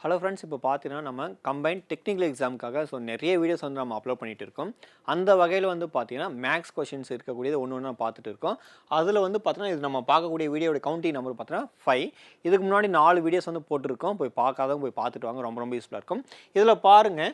Hello friends, இப்போ பார்த்தீங்கன்னா நம்ம கம்பைன்ட் டெக்னிக்கல் எக்ஸாமுக்காக நிறைய வீடியோஸ் வந்து நம்ம அப்லோட் பண்ணிட்டு இருக்கோம். அந்த வகையில் வந்து பார்த்தீங்கன்னா மேக்ஸ் கொஷின்ஸ் இருக்கக்கூடியது ஒன்று ஒன்று பார்த்துட்டு இருக்கோம். அதில் வந்து பார்த்தீங்கன்னா இது நம்ம பார்க்கக்கூடிய வீடியோட கவுண்டிங் நம்பர் பார்த்தீங்கன்னா 5. இதுக்கு முன்னாடி 4 வீடியோஸ் வந்து போட்டிருக்கோம். போய் பார்க்காதவங்க போய் பார்த்துட்டு வாங்க, ரொம்ப ரொம்ப யூஸ்ஃபுல்லாக இருக்கும். இதில் பாருங்கள்,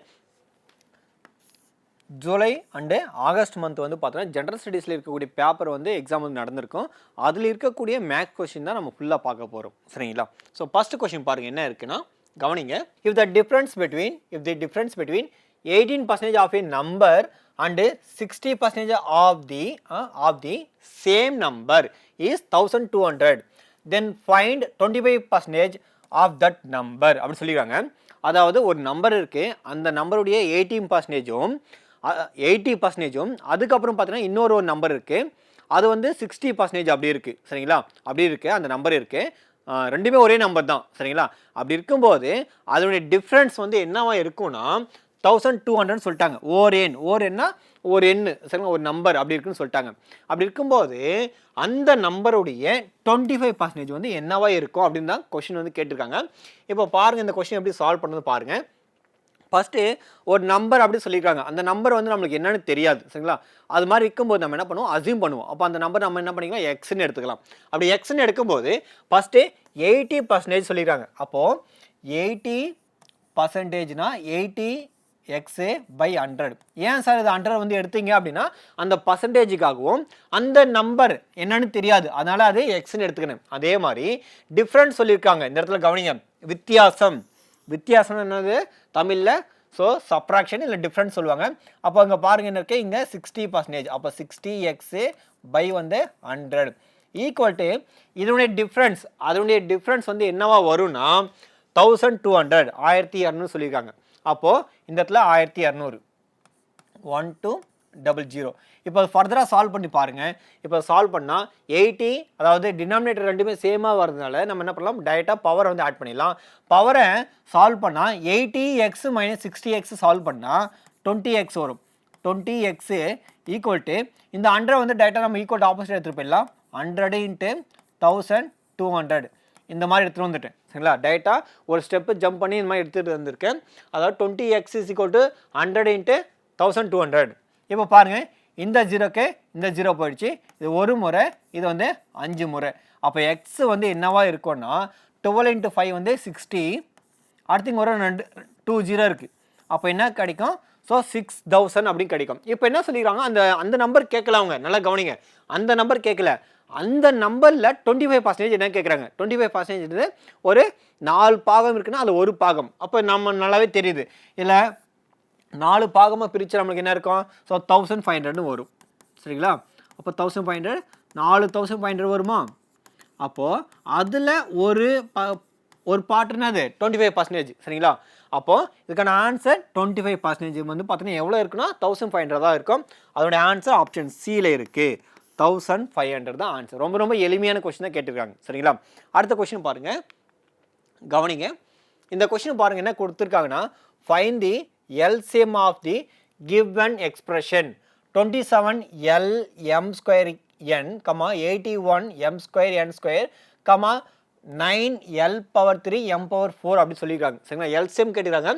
ஜூலை அண்டு ஆகஸ்ட் மந்த் வந்து பார்த்தீங்கன்னா ஜென்ரல் ஸ்டடீஸில் இருக்கக்கூடிய பேப்பர் வந்து எக்ஸாம் வந்து நடந்திருக்கும். அதில் இருக்கக்கூடிய மேக்ஸ் கொஷின் தான் நம்ம ஃபுல்லாக பார்க்க போகிறோம். சரிங்களா? ஸோ ஃபஸ்ட்டு கொஷின் பாருங்கள், என்ன இருக்குன்னா கவனிங்க. if the difference between 18% of a number and 60% of the same number is 1200, then find 25% of that number அப்படி சொல்லிடுறாங்க. அதாவது ஒரு நம்பர் இருக்கு, அந்த நம்பருடைய 18%ம் 80%ம் அதுக்கப்புறம் பார்த்தீங்கன்னா இன்னொரு ஒரு நம்பர் இருக்கு, அது வந்து 60% அப்படி இருக்கு. சரிங்களா? அப்படி இருக்கு, அந்த நம்பர் இருக்கு, ரெண்டுமே ஒரே நம்பர் தான். சரிங்களா? அப்படி இருக்கும்போது அதனுடைய டிஃப்ரென்ஸ் வந்து என்னவா இருக்கும்னா 1200 சொல்லிட்டாங்க. ஓர் எண்ணு சரிங்களா, ஒரு நம்பர் அப்படி இருக்குன்னு சொல்லிட்டாங்க. அப்படி இருக்கும்போது அந்த நம்பருடைய 25% வந்து என்னவா இருக்கும் அப்படின்னு தான் கொஸ்டின் வந்து கேட்டிருக்காங்க. இப்போ பாருங்க, இந்த கொஸ்டின் எப்படி சால்வ் பண்ணது பாருங்க. ஃபஸ்ட்டு ஒரு நம்பர் அப்படி சொல்லியிருக்காங்க, அந்த நம்பர் வந்து நம்மளுக்கு என்னன்னு தெரியாது. சரிங்களா? அது மாதிரி இருக்கும்போது நம்ம என்ன பண்ணுவோம், அசியூம் பண்ணுவோம். அப்போ அந்த நம்பர் நம்ம என்ன பண்ணிக்கலாம், எக்ஸ்ன்னு எடுத்துக்கலாம். அப்படி எக்ஸ்ன்னு எடுக்கும்போது ஃபஸ்ட்டு 80% சொல்லியிருக்காங்க. அப்போது 80%னா 80 எக்ஸு பை 100. ஏன் சார் இது 100 வந்து எடுத்தீங்க அப்படின்னா அந்த பர்சன்டேஜுக்காகவும் அந்த நம்பர் என்னன்னு தெரியாது, அதனால அது எக்ஸ்ன்னு எடுத்துக்கணும். அதே மாதிரி டிஃப்ரென்ஸ் சொல்லியிருக்காங்க. இந்த இடத்துல கவனிங்க, வித்தியாசம் என்னது தமிழில்? ஸோ சப்ராக்ஷன் இல்லை டிஃப்ரென்ஸ் சொல்லுவாங்க. அப்போ இங்கே பாருங்க, என்ன இருக்குது, இங்கே 60%. அப்போ 60x பை வந்து 100 ஈக்குவல் டு இதனுடைய டிஃப்ரென்ஸ் வந்து என்னவா வரும்னா 1200 1200 சொல்லியிருக்காங்க. அப்போது இந்த இடத்துல 1200 1200. இப்போ ஃபர்தராக சால்வ் பண்ணி பாருங்கள். இப்போ சால்வ் பண்ணால் 80, அதாவது டினாமினேட்டர் ரெண்டுமே சேமாக வரதுனால நம்ம என்ன பண்ணலாம், டைரெக்டாக பவரை வந்து ஆட் பண்ணிடலாம். பவரை சால்வ் பண்ணால் 80x மைனஸ் 60x சால்வ் பண்ணால் 20x வரும். 20x ஈக்குவல் டு இந்த 100 வந்து டைரெக்டாக நம்ம ஈக்குவல் டு ஆப்போசிட் எடுத்துகிட்டு போயிடலாம். 100 × 1200 இந்த மாதிரி எடுத்துகிட்டு வந்துட்டேன். சரிங்களா? டைரெக்டாக ஒரு ஸ்டெப்பு ஜம்ப் பண்ணி இந்த மாதிரி எடுத்துகிட்டு வந்திருக்கேன். அதாவது 20x = 100 × 1200. இப்போ பாருங்கள், இந்த ஜீரோக்கு இந்த ஜீரோ போயிடுச்சு. இது ஒரு முறை, இது வந்து 5 முறை. அப்போ எக்ஸ் வந்து என்னவா இருக்கும்னா 12 × 5 வந்து 60. அடுத்து இங்கே ஒரு 2 0 இருக்குது. அப்போ என்ன கிடைக்கும்? ஸோ 6000 அப்படின்னு கிடைக்கும். இப்போ என்ன சொல்லிடுறாங்க, அந்த நம்பர் கேட்கல அவங்க. நல்லா கவனிங்க, அந்த நம்பர் கேட்கல. அந்த நம்பரில் 25% என்ன கேட்குறாங்க. 25% ஒரு 4 பாகம் இருக்குன்னா அது ஒரு பாகம். அப்போ நம்ம நல்லாவே தெரியுது, இல்லை 4 பாகமாக பிரித்து நம்மளுக்கு என்ன இருக்கும், ஸோ 1500 வரும். சரிங்களா? அப்போ 1500 4500 வருமா? அப்போது அதில் ஒரு பாட்டுன்னா அது 25%. சரிங்களா? அப்போது இதுக்கான ஆன்சர் 25% வந்து பார்த்தீங்கன்னா எவ்வளோ இருக்குன்னா 1500 தான் இருக்கும். அதோடைய ஆன்சர் ஆப்ஷன் சியில் இருக்குது, 1500 தான் ஆன்சர். ரொம்ப ரொம்ப எளிமையான கொஸ்டின் தான் கேட்டிருக்காங்க. சரிங்களா? அடுத்த கொஸ்டின் பாருங்கள், கவனிங்க. இந்த கொஸ்டின் பாருங்கள், என்ன கொடுத்துருக்காங்கன்னா find the LCM of the given expression 27L_m²n, 81m²n², 9L⁻3m⁴ அப்படி சொல்லியிருக்காங்க. சரிங்களா? LCM கேட்டுக்கிறாங்க.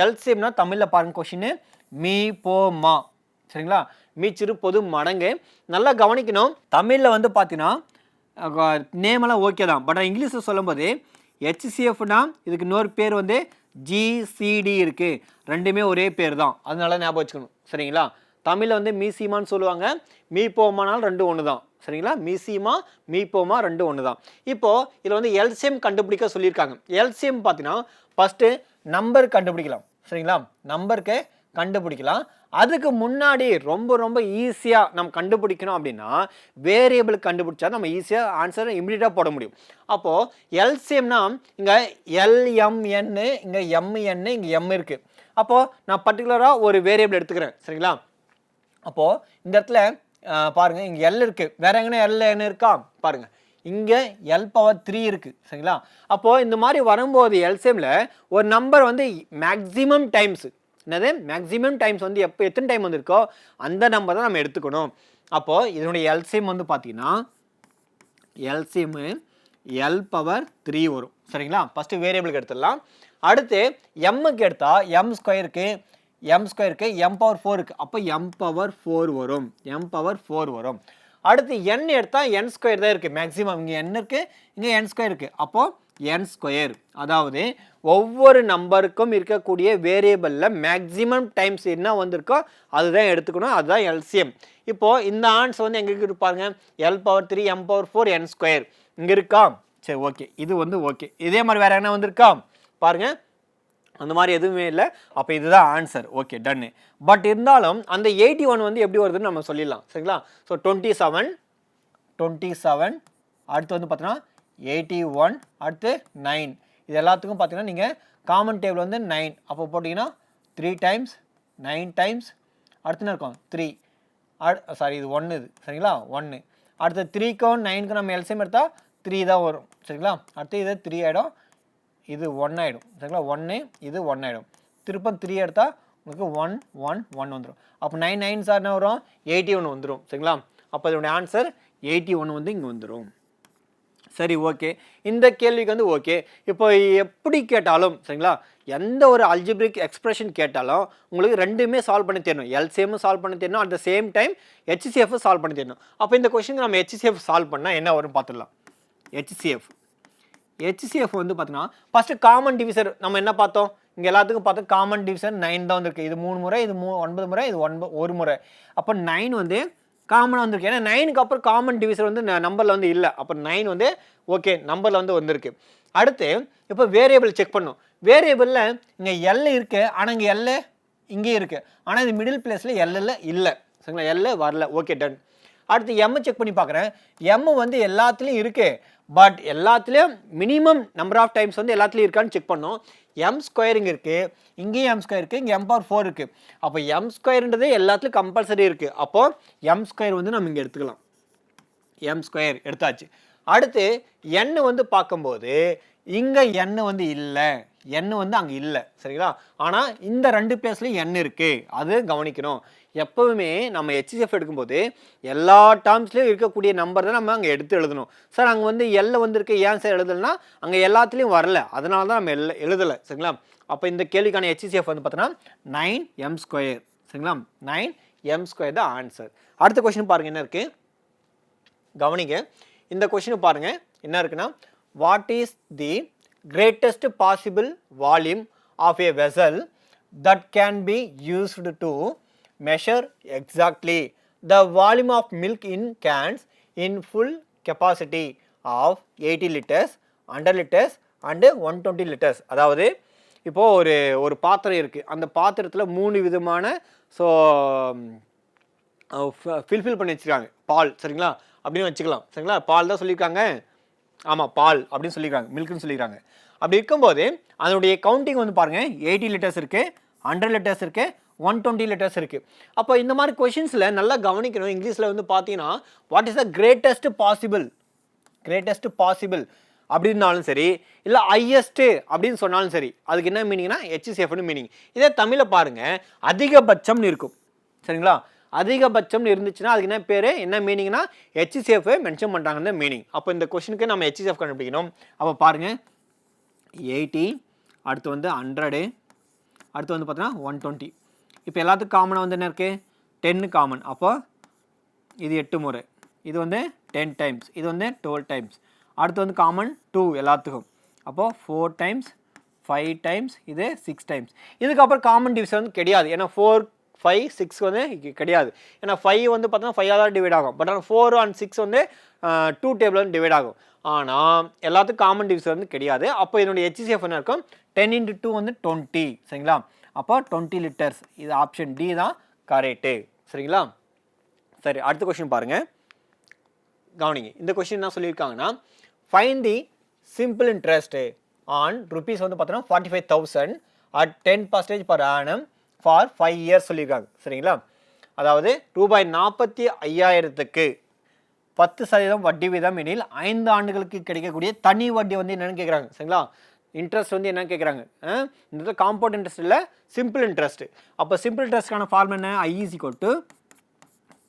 LCMனா தமிழில் பாருங்க கொஸ்டின், மீ போ மா. சரிங்களா? மீச்சிறு பொது மடங்கு. நல்லா கவனிக்கணும், தமிழில் வந்து பார்த்தீங்கன்னா நேமெல்லாம் ஓகே தான், பட் இங்கிலீஷில் சொல்லும்போது HCFனா இதுக்கு இன்னொரு பேர் வந்து GCD இருக்குது. ரெண்டுமே ஒரே பேர் தான், அதனால ஞாபகம் வச்சுக்கணும். சரிங்களா? தமிழில் வந்து மீசிமான்னு சொல்லுவாங்க, மீப்போமானாலும் ரெண்டும் ஒன்று தான். சரிங்களா? மீசிமா மீப்போமா ரெண்டும் ஒன்று தான். இப்போது இதில் வந்து LCM கண்டுபிடிக்க சொல்லியிருக்காங்க. LCM பார்த்தீங்கன்னா ஃபஸ்ட்டு நம்பர் கண்டுபிடிக்கலாம். சரிங்களா? நம்பருக்கு கண்டுபிடிக்கலாம். அதுக்கு முன்னாடி ரொம்ப ரொம்ப ஈஸியாக நம்ம கண்டுபிடிக்கணும் அப்படின்னா வேரியபிள் கண்டுபிடிச்சா நம்ம ஈஸியாக ஆன்சரை இமிடியேட்டாக போட முடியும். அப்போது LCMனா இங்கே LMN, இங்கே MN, இங்கே M இருக்குது. அப்போது நான் பர்டிகுலராக ஒரு வேரியபிள் எடுத்துக்கிறேன். சரிங்களா? அப்போது இந்த இடத்துல பாருங்கள், இங்கே L இருக்குது. வேறு எங்கன்னா LN இருக்கா பாருங்கள், இங்கே L⁻3 இருக்குது. சரிங்களா? அப்போது இந்த மாதிரி வரும்போது LCMல ஒரு நம்பர் வந்து மேக்ஸிமம் டைம்ஸ், என்னது மேக்ஸிமம் டைம்ஸ் வந்து எத்தனை டைம் வந்திருக்கோ அந்த நம்பர் தான் நம்ம எடுத்துக்கணும். அப்போது இதனுடைய LCM வந்து பார்த்தீங்கன்னா LCM L⁻3 வரும். சரிங்களா? ஃபஸ்ட்டு வேரியபிளுக்கு எடுத்துடலாம். அடுத்து எம்முக்கு எடுத்தால் எம் ஸ்கொயருக்கு எம் பவர் 4 இருக்குது. அப்போ எம் பவர் 4 வரும். எம் பவர் 4 வரும். அடுத்து என் எடுத்தால் என் ஸ்கொயர் தான் இருக்குது மேக்ஸிமம். இங்கே என் இருக்குது, இங்கே என் ஸ்கொயர் இருக்குது. அப்போது என் ஸ்கொயர், அதாவது ஒவ்வொரு நம்பருக்கும் இருக்கக்கூடிய வேரியபிளில் மேக்ஸிமம் டைம்ஸ் என்ன வந்திருக்கோ அதுதான் எடுத்துக்கணும். அதுதான் எல்சிஎம். இப்போது இந்த ஆன்சர் வந்து எங்கே இருப்பாருங்க, L power 3 M power 4 n square இங்கே இருக்கா? சரி, ஓகே, இது வந்து ஓகே. இதே மாதிரி வேறு என்ன வந்திருக்கா பாருங்கள், அந்த மாதிரி எதுவுமே இல்லை. அப்போ இதுதான் ஆன்சர். Okay, ton. பட் இருந்தாலும் அந்த 81 வந்து எப்படி வருதுன்னு நம்ம சொல்லிடலாம். சரிங்களா? ஸோ 27 அடுத்து வந்து பார்த்தீங்கன்னா 81, அடுத்து 9. இது எல்லாத்துக்கும் பார்த்தீங்கன்னா நீங்கள் காமன் டேபிள் வந்து 9. அப்போ போட்டிங்கன்னா 3 டைம்ஸ் 9 டைம்ஸ் அடுத்து என்ன இருக்கும் 3. சாரி, இது 1 இது. சரிங்களா? 1. அடுத்து 3க்கும் 9க்கும் நம்ம எல்சிஎம் எடுத்தால் 3 தான் வரும். சரிங்களா? அடுத்து இது 3 ஆகிடும், இது 1 ஆகிடும். சரிங்களா? 1, இது 1 ஆகிடும். திருப்பம் 3 எடுத்தால் உங்களுக்கு 1 1 1 வந்துடும். அப்போ 9 9 சார் என்ன வரும், 81 வந்துடும். சரிங்களா? அப்போ இதனுடைய ஆன்சர் 81 வந்து இங்கே வந்துடும். சரி, ஓகே. இந்த கேள்விக்கு வந்து ஓகே. இப்போ எப்படி கேட்டாலும் சரிங்களா, எந்த ஒரு அல்ஜிப்ரிக் எக்ஸ்பிரஷன் கேட்டாலும் உங்களுக்கு ரெண்டுமே சால்வ் பண்ணி தெரியணும். எல்சிஎம்மும் சால்வ் பண்ணி தெரியணும், at the same time HCF solve பண்ணி தெரியணும். அப்போ இந்த கொஸ்டினுக்கு நம்ம ஹெச்சிஎஃப் சால்வ் பண்ணால் என்ன வரும் பார்த்துடலாம். ஹெச்சிஎஃப் வந்து பார்த்தீங்கன்னா ஃபஸ்ட்டு காமன் டிவிசர் நம்ம என்ன பார்த்தோம், இங்கே எல்லாத்துக்கும் பார்த்தோம் காமன் டிவிசர் 9 தான் வந்துருக்கு. இது 3 முறை, இது 9 முறை, இது 1 முறை. அப்போ 9 வந்து காமனாக வந்திருக்கு. ஏன்னா 9க்கு அப்புறம் காமன் டிவிசர் வந்து நம்பரில் வந்து இல்லை. அப்போ 9 வந்து ஓகே நம்பரில் வந்து வந்திருக்கு. அடுத்து இப்போ வேரியபிள் செக் பண்ணும். வேரியபிளில் இங்கே எல் இருக்குது, ஆனால் இங்கே எல் இங்கே இருக்குது, ஆனால் இது மிடில் பிளேஸில் எல்லில் இல்லை. சரிங்களா? எல் வரல. Okay, done. அடுத்து எம் செக் பண்ணி பார்க்குறேன். எம் வந்து எல்லாத்துலேயும் இருக்குது, பட் எல்லாத்துலேயும் மினிமம் நம்பர் ஆஃப் டைம்ஸ் வந்து எல்லாத்துலேயும் இருக்கான்னு செக் பண்ணோம். எம் ஸ்கொயர் இங்கே இருக்குது, இங்கேயும் எம் ஸ்கொயர் இருக்குது, இங்கே எம் பவர் 4 இருக்குது. அப்போ எம் ஸ்கொயர்ன்றது எல்லாத்துலையும் கம்பல்சரி இருக்குது. அப்போது எம் ஸ்கொயர் வந்து நம்ம இங்கே எடுத்துக்கலாம். எம் ஸ்கொயர் எடுத்தாச்சு. அடுத்து என் வந்து பார்க்கும்போது இங்கே என் வந்து இல்லை, என் வந்து அங்கே இல்லை. சரிங்களா? ஆனால் இந்த 2 பிளேஸ்லையும் என் இருக்குது, அது கவனிக்கணும். எப்போவுமே நம்ம ஹெச்சிஎஃப் எடுக்கும்போது எல்லா டேர்ம்ஸ்லையும் இருக்கக்கூடிய நம்பர் தான் நம்ம அங்கே எடுத்து எழுதணும். சார் அங்கே வந்து எல்ல வந்திருக்கு, ஏன் சார் எழுதலைன்னா அங்கே எல்லாத்துலேயும் வரல, அதனால தான் நம்ம எழுதலை. சரிங்களா? அப்போ இந்த கேள்விக்கான ஹெச்சிஎஃப் வந்து பார்த்தோன்னா 9m ஸ்கொயர். சரிங்களா? 9m ஸ்கொயர் தான் ஆன்சர். அடுத்த கொஸ்டின் பாருங்கள் என்ன இருக்குது, கவனிங்க. இந்த கொஸ்டின் பாருங்கள் என்ன இருக்குன்னா, what is the greatest possible volume of a vessel that can be used to measure exactly the volume of milk in cans in full capacity of 80 liters, 100 liters and 120 liters. அதாவது இப்போது ஒரு பாத்திரம் இருக்குது, அந்த பாத்திரத்தில் 3 விதமான ஃபில்ஃபில் பண்ணி வச்சுருக்காங்க. பால், சரிங்களா, அப்படின்னு வச்சுக்கலாம். சரிங்களா? பால் தான் சொல்லியிருக்காங்க. ஆமாம், பால் அப்படின்னு சொல்லியிருக்காங்க, மில்க்குன்னு சொல்லியிருக்காங்க. அப்படி இருக்கும்போது அதனுடைய கவுண்டிங் வந்து பாருங்கள், 80 லிட்டர்ஸ் இருக்குது, 100 லிட்டர்ஸ் இருக்குது, 120 லிட்டர்ஸ் இருக்குது. அப்போ இந்த மாதிரி கொஷின்ஸில் நல்லா கவனிக்கணும். இங்கிலீஷில் வந்து பார்த்தீங்கன்னா what is the greatest possible அப்படின்னாலும் சரி, இல்லை ஹையஸ்ட்டு அப்படின்னு சொன்னாலும் சரி, அதுக்கு என்ன மீனிங்னா ஹெச்சிஎஃப்னு மீனிங். இதே தமிழில் பாருங்கள், அதிகபட்சம்னு இருக்கும். சரிங்களா? அதிகபட்சம்னு இருந்துச்சுன்னா அதுக்கு என்ன பேர், என்ன மீனிங்னா ஹெச்சிஎஃப் மென்ஷன் பண்ணுறாங்கன்னு மீனிங். அப்போ இந்த கொஷினுக்கு நம்ம ஹெச்சிஎஃப் கண்டுபிடிக்கணும். அப்போ பாருங்கள் 80, அடுத்து வந்து 100, அடுத்து வந்து பார்த்தீங்கன்னா 120. இப்போ எல்லாத்துக்கும் காமனாக வந்து என்ன இருக்குது, 10 காமன். அப்போ இது 8 முறை, இது வந்து 10 டைம்ஸ், இது வந்து 12 டைம்ஸ். அடுத்து வந்து காமன் 2 எல்லாத்துக்கும். அப்போது 4 டைம்ஸ், 5 டைம்ஸ், இது 6 டைம்ஸ். இதுக்கப்புறம் காமன் டிவிஷன் வந்து கிடையாது. ஏன்னா 4 5 6 வந்து கிடையாது. ஏன்னா 5 வந்து பார்த்தோன்னா 5 தான் டிவைட் ஆகும். பட் ஆனால் 4 and 6 வந்து 2 டேபிள் வந்து டிவைட் ஆகும். ஆனால் எல்லாத்துக்கும் காமன் டிவிஷன் வந்து கிடையாது. அப்போ இதனுடைய ஹெச்சிஎஃப் என்ன இருக்கும், 10 × 2 வந்து 20. சரிங்களா? அப்போ 20 லிட்டர்ஸ். இது ஆப்ஷன் டி தான் கரெக்டு. சரிங்களா? சரி, அடுத்த கொஸ்டின் பாருங்கள், கவனிங்க. இந்த கொஸ்டின் என்ன சொல்லியிருக்காங்கன்னா, find the simple interest on rupees வந்து பார்த்தோன்னா 45,000 at 10% per annum for 5 years சொல்லியிருக்காங்க. சரிங்களா? அதாவது ரூபாய் 45,000க்கு 10% வட்டி வீதம் எனில் 5 ஆண்டுகளுக்கு கிடைக்கக்கூடிய தனி வட்டி வந்து என்னென்னு கேட்குறாங்க. சரிங்களா? இன்ட்ரெஸ்ட் வந்து என்ன கேட்குறாங்க, இந்த காம்பவுண்ட் இன்ட்ரெஸ்ட் இல்லை, சிம்பிள் இன்ட்ரெஸ்ட். அப்போ சிம்பிள் இன்ட்ரெஸ்ட்கான ஃபார்ம் என்ன, I =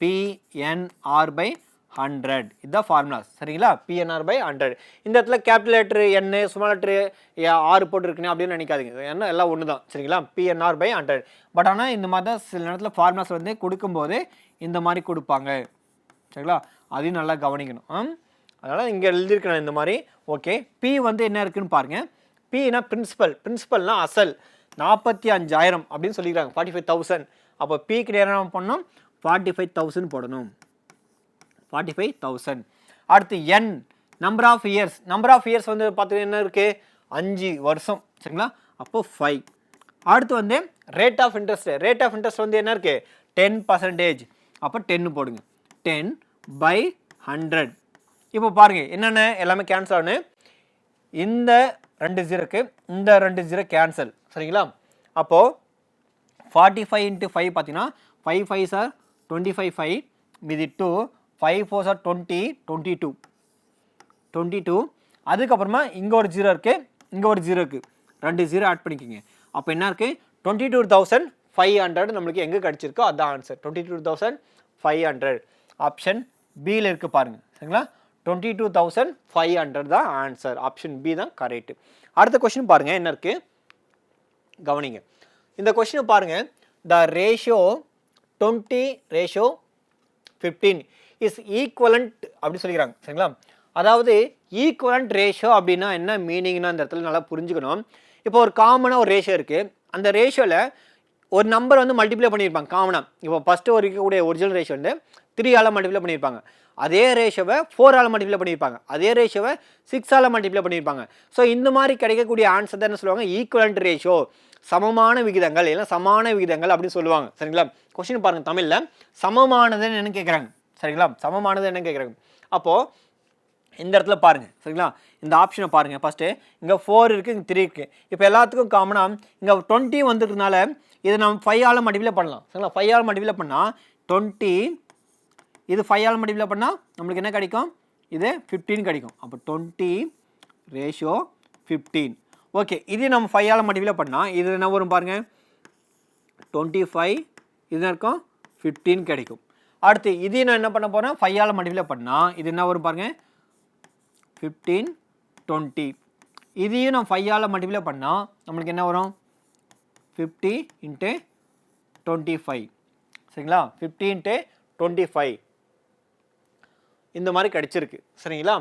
PNR/100. 100. இதுதான் ஃபார்முலாஸ் சரிங்களா. PNR by 100. இந்த இடத்துல capital letter N small letter ஆறு போட்டுருக்குன்னு அப்படின்னு நினைக்காதீங்க, ஏன்னா எல்லாம் ஒன்று தான் சரிங்களா. PNR by 100. பட் ஆனால் இந்த மாதிரி தான் சில நேரத்தில் ஃபார்முலாஸ் வந்து கொடுக்கும்போது இந்த மாதிரி கொடுப்பாங்க சரிங்களா. அதையும் நல்லா கவனிக்கணும். அதனால் இங்கே எழுதியிருக்கணும் இந்த மாதிரி. ஓகே, பி வந்து என்ன இருக்குன்னு பாருங்கள். பின்னா பிரின்சிபல்னா அசல் 45,000 அப்படின்னு சொல்லிக்கிறாங்க, 45,000. அப்போ பிக்கு என்ன பண்ணணும், 45,000 போடணும், 45,000. அடுத்து n நம்பர் ஆஃப் இயர்ஸ் வந்து பார்த்தீங்கன்னா என்ன இருக்குது, 5 வருஷம் சரிங்களா. அப்போ 5. அடுத்து வந்து ரேட் ஆஃப் இன்ட்ரெஸ்ட் வந்து என்ன இருக்குது, 10%. அப்போ 10 போடுங்க, 10/100. இப்போ பாருங்கள் என்னென்ன எல்லாமே கேன்சல் ஆகணும். இந்த 2 0க்கு இந்த 2 0 கேன்சல் சரிங்களா. அப்போது 45 × 5 பார்த்தீங்கன்னா 5 5s are 25, 5 மீதி 2, 5 4s are 20, 22. அதுக்கப்புறமா இங்கே ஒரு 0 இருக்குது, இங்கே ஒரு 0 இருக்குது, 2 0 ஆட் பண்ணிக்கோங்க. அப்போ என்ன இருக்குது, 22,500 நம்மளுக்கு எங்கே கிடச்சிருக்கோ அதுதான் ஆன்சர். 22,500 ஆப்ஷன் பியில் இருக்குது பாருங்கள் சரிங்களா. 22,500 தான் ஆன்சர். ஆப்ஷன் பி தான் கரெக்ட். அடுத்த கொஸ்டின் பாருங்கள் என்ன இருக்குது கவனிங்க. இந்த கொஸ்டின் பாருங்கள், த ரேஷியோ 20:15 இஸ் ஈக்குவலண்ட் அப்படின்னு சொல்லிக்கிறாங்க சரிங்களா. அதாவது ஈக்குவலண்ட் ரேஷியோ அப்படின்னா என்ன மீனிங்னா இந்த இடத்துல நல்லா புரிஞ்சுக்கணும். இப்போ ஒரு காமனாக ஒரு ரேஷியோ இருக்குது, அந்த ரேஷியோவில் ஒரு நம்பர் வந்து மல்டிப்ளை பண்ணியிருப்பாங்க காமனாக. இப்போ ஃபஸ்ட்டு ஒரு இருக்கக்கூடிய ஒரிஜினல் ரேஷியோ வந்து 3 மல்டிப்ளை பண்ணியிருப்பாங்க, அதே ரேஷியோவை 4 மல்டிப்ளை பண்ணியிருப்பாங்க, அதே ரேஷியோவை 6 மல்டிப்ளை பண்ணியிருப்பாங்க. ஸோ இந்த மாதிரி கிடைக்கக்கூடிய ஆன்சர் தான் என்ன சொல்லுவாங்க, ஈக்குவலண்ட் ரேஷியோ, சமமான விகிதங்கள், இல்லை சமான விகிதங்கள் அப்படின்னு சொல்லுவாங்க சரிங்களா. கொஸ்டின் பாருங்கள், தமிழில் சமமானதுன்னு என்ன கேட்குறாங்க சரிங்களா, சமமானது என்ன கேட்குறாங்க. அப்போது இந்த இடத்துல பாருங்கள் சரிங்களா, இந்த ஆப்ஷனை பாருங்கள். ஃபஸ்ட்டு இங்கே 4 இருக்குது, இங்கே 3 இருக்குது. இப்போ எல்லாத்துக்கும் காமனாக இங்கே 20 வந்துருக்கனால இதை நம்ம 5 மல்டிப்ளை பண்ணலாம் சரிங்களா. 5 மல்டிப்ளை பண்ணால் 20, இது 5 மல்டிப்ளை பண்ணால் நம்மளுக்கு என்ன கிடைக்கும், இது 15 கிடைக்கும். அப்போ 20:15. ஓகே, இது நம்ம 5 மல்டிப்ளை பண்ணால் இது என்ன வரும் பாருங்கள், 25, இது இருக்கும் 15 கிடைக்கும். அடுத்து இது நான் என்ன பண்ண போகிறேன், 5 மல்டிப்ளை பண்ணால் இது என்ன வரும் பாருங்கள், 15, 20. இதையும் நான் 5 மல்டிப்ளை பண்ணால் நம்மளுக்கு என்ன வரும், 50 × 25 சரிங்களா. 50 × 25 இந்த மாதிரி கிடச்சிருக்கு சரிங்களா.